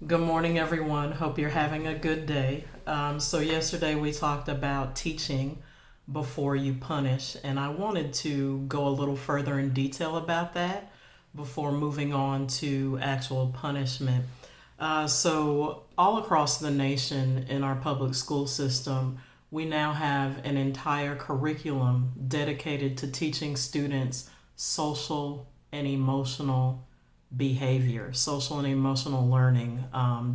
Good morning, everyone. Hope you're having a good day. So, yesterday we talked about teaching before you punish, and I wanted to go a little further in detail about that before moving on to actual punishment. All across the nation in our public school system, we now have an entire curriculum dedicated to teaching students social and emotional behavior, social and emotional learning.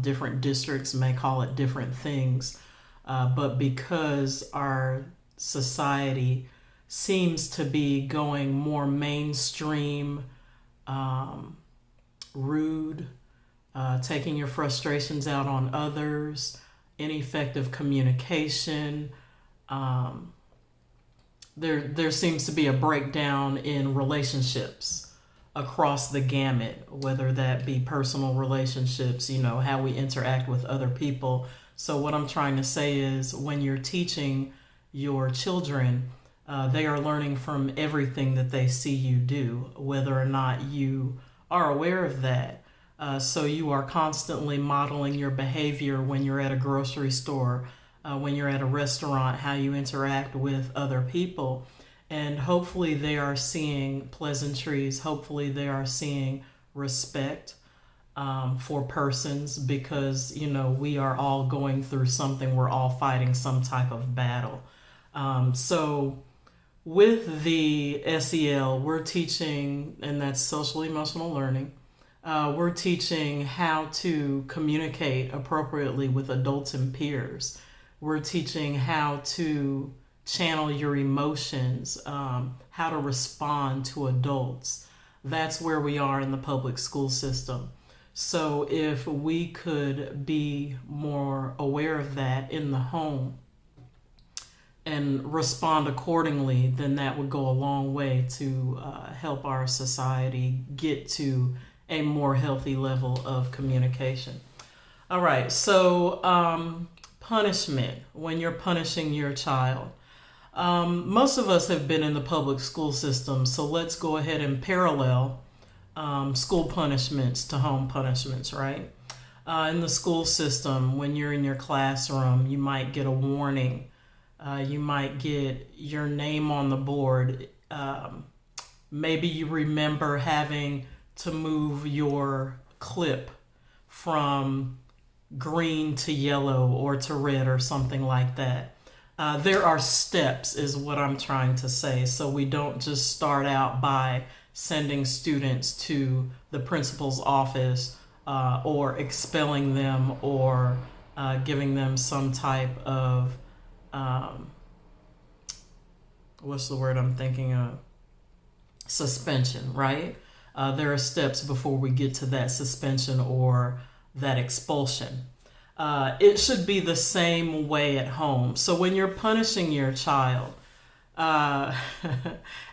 Different districts may call it different things, but because our society seems to be going more mainstream, um, rude, taking your frustrations out on others, ineffective communication. Um, there seems to be a breakdown in relationships across the gamut, whether that be personal relationships, how we interact with other people. So, what I'm trying to say is when you're teaching your children, they are learning from everything that they see you do, whether or not you are aware of that. So, you are constantly modeling your behavior when you're at a grocery store, when you're at a restaurant, how you interact with other people. And hopefully, they are seeing pleasantries. Hopefully, they are seeing respect for persons because, we are all going through something. We're all fighting some type of battle. So, with the SEL, we're teaching, and that's social emotional learning. We're teaching how to communicate appropriately with adults and peers. We're teaching how to channel your emotions, how to respond to adults. That's where we are in the public school system. So, if we could be more aware of that in the home and respond accordingly, then that would go a long way to help our society get to a more healthy level of communication. All right, so punishment, when you're punishing your child. Most of us have been in the public school system, so let's go ahead and parallel school punishments to home punishments, right? In the school system, when you're in your classroom, you might get a warning. You might get your name on the board. Maybe you remember having to move your clip from green to yellow or to red or something like that. There are steps, is what I'm trying to say. So we don't just start out by sending students to the principal's office or expelling them or giving them some type of, um, what's the word I'm thinking of? Suspension, right? There are steps before we get to that suspension or that expulsion. It should be the same way at home. So when you're punishing your child, uh,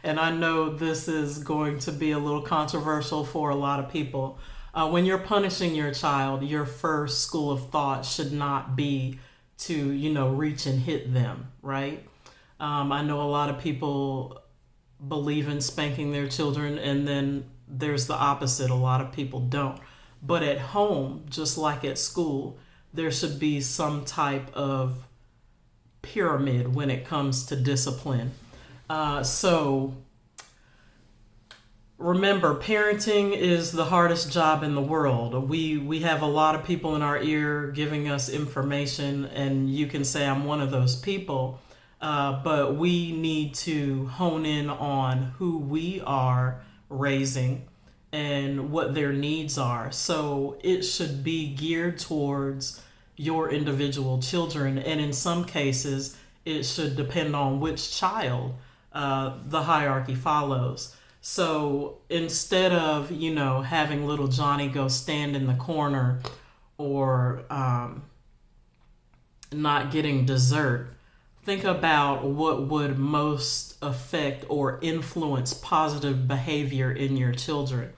and I know this is going to be a little controversial for a lot of people. When you're punishing your child, your first school of thought should not be to, reach and hit them, right? I know a lot of people believe in spanking their children, and then there's the opposite. A lot of people don't. But at home, just like at school, there should be some type of pyramid when it comes to discipline. So remember, parenting is the hardest job in the world. We have a lot of people in our ear giving us information, and you can say I'm one of those people. But we need to hone in on who we are raising and what their needs are. So it should be geared towards your individual children, and in some cases, it should depend on which child the hierarchy follows. So instead of, having little Johnny go stand in the corner or not getting dessert, think about what would most affect or influence positive behavior in your children.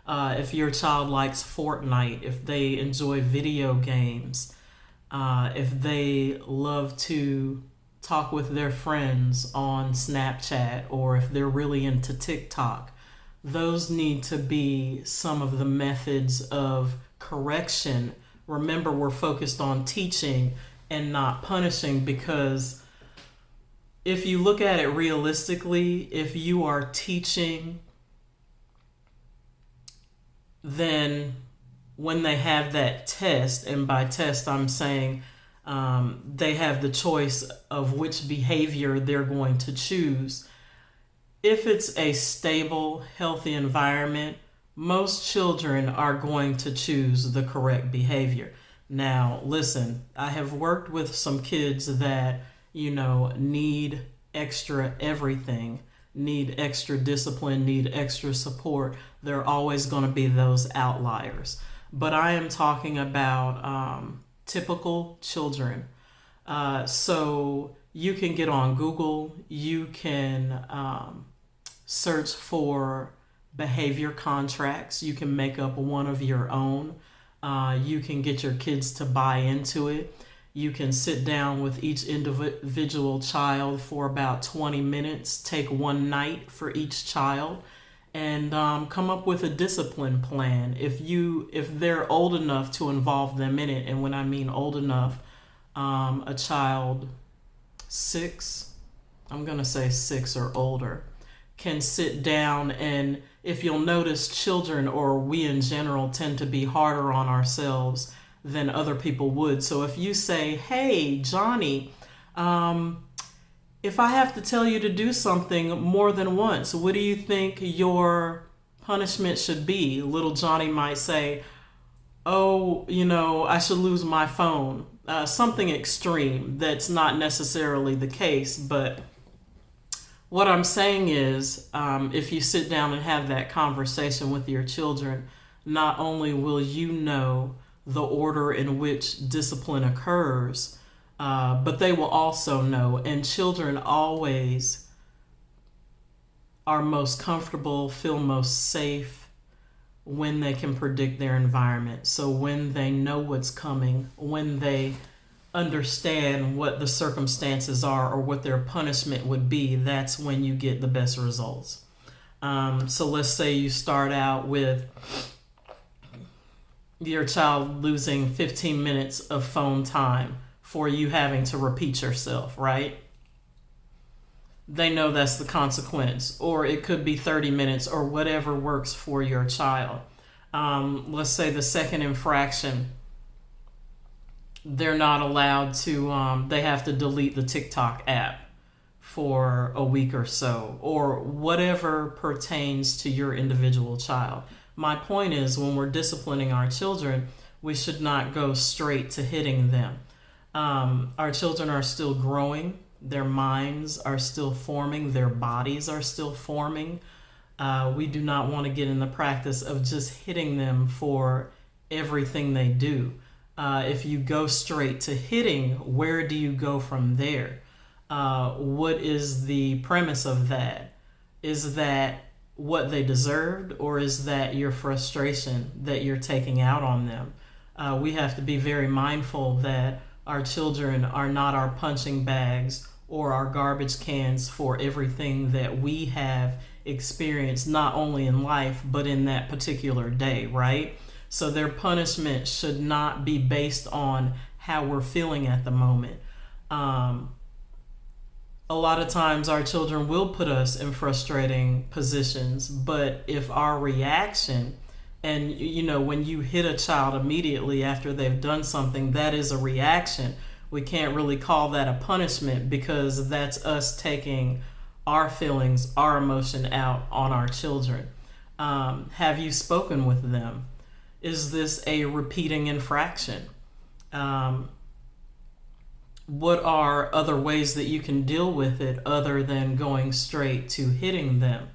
If your child likes Fortnite, if they enjoy video games, if they love to talk with their friends on Snapchat, or if they're really into TikTok, those need to be some of the methods of correction Remember, we're focused on teaching and not punishing, because if you look at it realistically, if you are teaching, then when they have that test, and by test I'm saying they have the choice of which behavior they're going to choose. If it's a stable, healthy environment, most children are going to choose the correct behavior. Now, listen, I have worked with some kids that, need extra everything, need extra discipline, need extra support. There are always going to be those outliers. But I am talking about typical children. So you can get on Google, you can search for behavior contracts, you can make up one of your own. You can get your kids to buy into it. You can sit down with each individual child for about 20 minutes, take one night for each child, and come up with a discipline plan. If they're old enough to involve them in it, and when I mean old enough, a child 6, I'm gonna say 6 or older, can sit down. And if you'll notice, children, or we in general, tend to be harder on ourselves than other people would. So if you say, hey, Johnny, if I have to tell you to do something more than once, what do you think your punishment should be? Little Johnny might say, oh, I should lose my phone. Something extreme that's not necessarily the case. But what I'm saying is, if you sit down and have that conversation with your children, not only will you know the order in which discipline occurs, but they will also know. And children always are most comfortable, feel most safe when they can predict their environment. So when they know what's coming, when they understand what the circumstances are or what their punishment would be, that's when you get the best results. So let's say you start out with your child losing 15 minutes of phone time for you having to repeat yourself, right? They know that's the consequence. Or it could be 30 minutes or whatever works for your child. Let's say the second infraction, they're not allowed to, they have to delete the TikTok app for a week or so, or whatever pertains to your individual child. My point is, when we're disciplining our children, we should not go straight to hitting them. Our children are still growing. Their minds are still forming. Their bodies are still forming. We do not want to get in the practice of just hitting them for everything they do. If you go straight to hitting, where do you go from there? What is the premise of that? Is that what they deserved, or is that your frustration that you're taking out on them? We have to be very mindful that our children are not our punching bags or our garbage cans for everything that we have experienced, not only in life, but in that particular day, right? So their punishment should not be based on how we're feeling at the moment. A lot of times our children will put us in frustrating positions, but if our reaction, and when you hit a child immediately after they've done something, that is a reaction. We can't really call that a punishment, because that's us taking our feelings, our emotion out on our children. Have you spoken with them? Is this a repeating infraction? What are other ways that you can deal with it other than going straight to hitting them?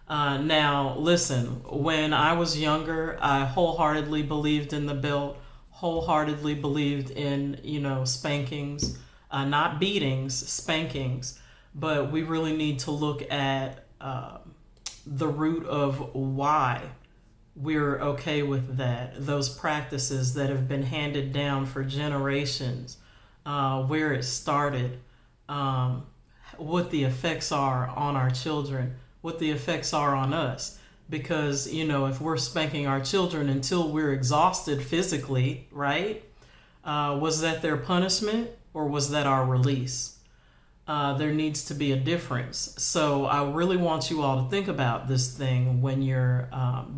Now, listen, when I was younger, I wholeheartedly believed in the belt, wholeheartedly believed in, spankings, not beatings, spankings. But we really need to look at the root of why we're okay with that, those practices that have been handed down for generations. Where it started, what the effects are on our children, what the effects are on us. Because, if we're spanking our children until we're exhausted physically, right? Was that their punishment or was that our release? There needs to be a difference. So I really want you all to think about this thing when you're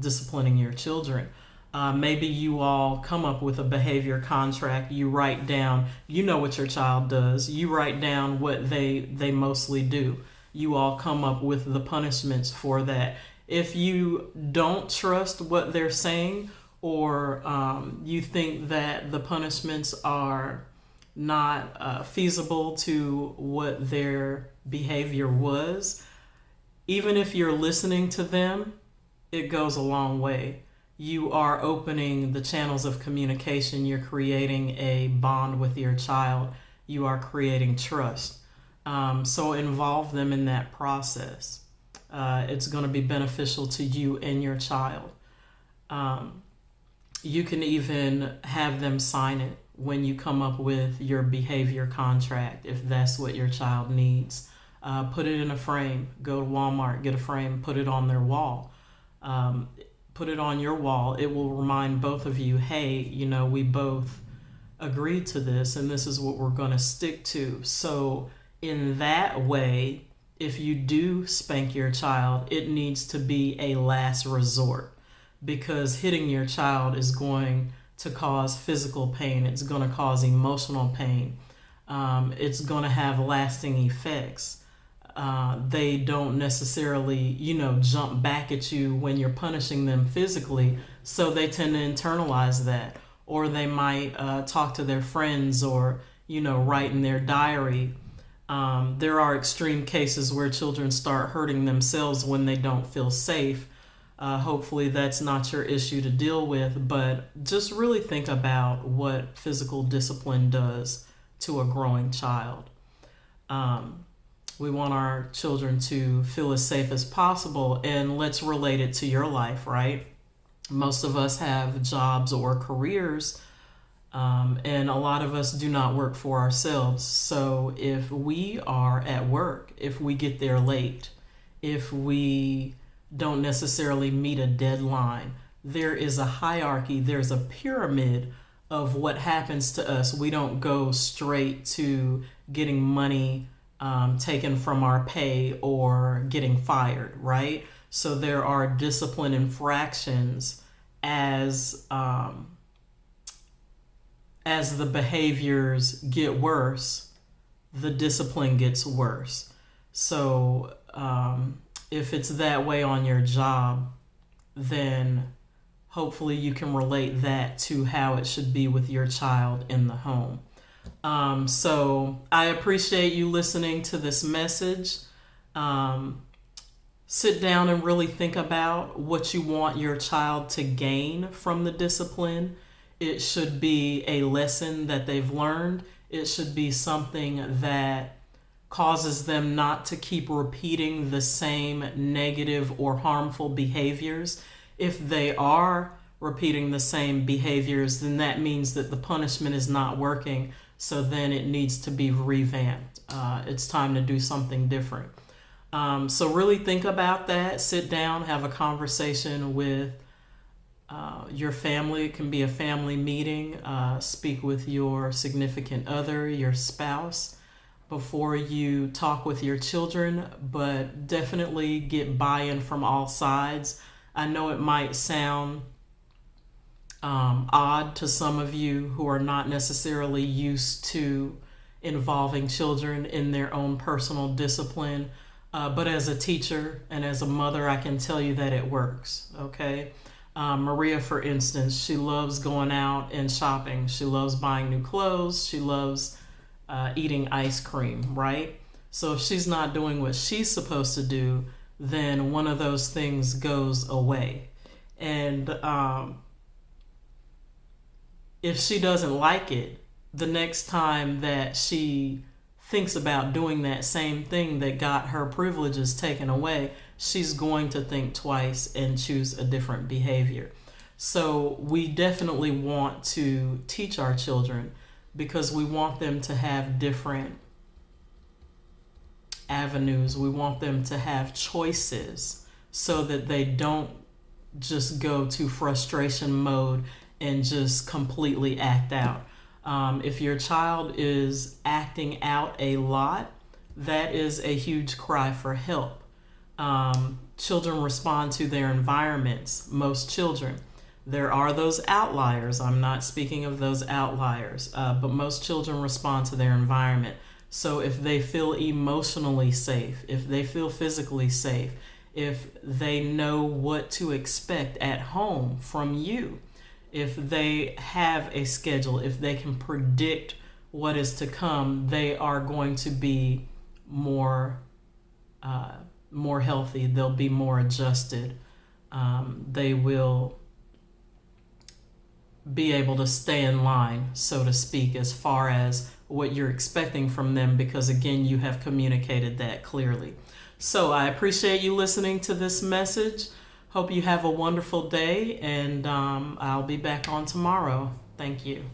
disciplining your children. Maybe you all come up with a behavior contract. You write down, what your child does. You write down what they mostly do. You all come up with the punishments for that. If you don't trust what they're saying, or you think that the punishments are not feasible to what their behavior was, even if you're listening to them, it goes a long way. You are opening the channels of communication. You're creating a bond with your child. You are creating trust. So involve them in that process. It's going to be beneficial to you and your child. You can even have them sign it when you come up with your behavior contract, if that's what your child needs. Put it in a frame. Go to Walmart, get a frame, put it on their wall. Put it on your wall. It will remind both of you, hey, we both agreed to this and this is what we're going to stick to. So in that way, if you do spank your child, it needs to be a last resort, because hitting your child is going to cause physical pain. It's going to cause emotional pain. It's going to have lasting effects. They don't necessarily, jump back at you when you're punishing them physically. So they tend to internalize that. Or they might talk to their friends or, write in their diary. There are extreme cases where children start hurting themselves when they don't feel safe. Hopefully that's not your issue to deal with, but just really think about what physical discipline does to a growing child. We want our children to feel as safe as possible, and let's relate it to your life, right? Most of us have jobs or careers, and a lot of us do not work for ourselves. So if we are at work, if we get there late, if we don't necessarily meet a deadline, there is a hierarchy, there's a pyramid of what happens to us. We don't go straight to getting money taken from our pay or getting fired, right? So there are discipline infractions as the behaviors get worse, the discipline gets worse. So if it's that way on your job, then hopefully you can relate that to how it should be with your child in the home. So I appreciate you listening to this message. Sit down and really think about what you want your child to gain from the discipline. It should be a lesson that they've learned. It should be something that causes them not to keep repeating the same negative or harmful behaviors. If they are repeating the same behaviors, then that means that the punishment is not working. So then it needs to be revamped. It's time to do something different. So really think about that. Sit down, have a conversation with your family. It can be a family meeting. Speak with your significant other, your spouse, before you talk with your children, but definitely get buy-in from all sides. I know it might sound odd to some of you who are not necessarily used to involving children in their own personal discipline, but as a teacher and as a mother, I can tell you that it works, okay? Maria, for instance, she loves going out and shopping. She loves buying new clothes. She loves eating ice cream, right? So if she's not doing what she's supposed to do, then one of those things goes away. And if she doesn't like it, the next time that she thinks about doing that same thing that got her privileges taken away, she's going to think twice and choose a different behavior. So we definitely want to teach our children, because we want them to have different avenues. We want them to have choices. so that they don't just go to frustration mode and just completely act out. If your child is acting out a lot, that is a huge cry for help. Children respond to their environments, most children. There are those outliers. I'm not speaking of those outliers, but most children respond to their environment. So if they feel emotionally safe, if they feel physically safe, if they know what to expect at home from you, if they have a schedule, if they can predict what is to come, they are going to be more healthy. They'll be more adjusted. They will be able to stay in line, so to speak, as far as what you're expecting from them, because again, you have communicated that clearly. So I appreciate you listening to this message. Hope you have a wonderful day, and I'll be back on tomorrow. Thank you.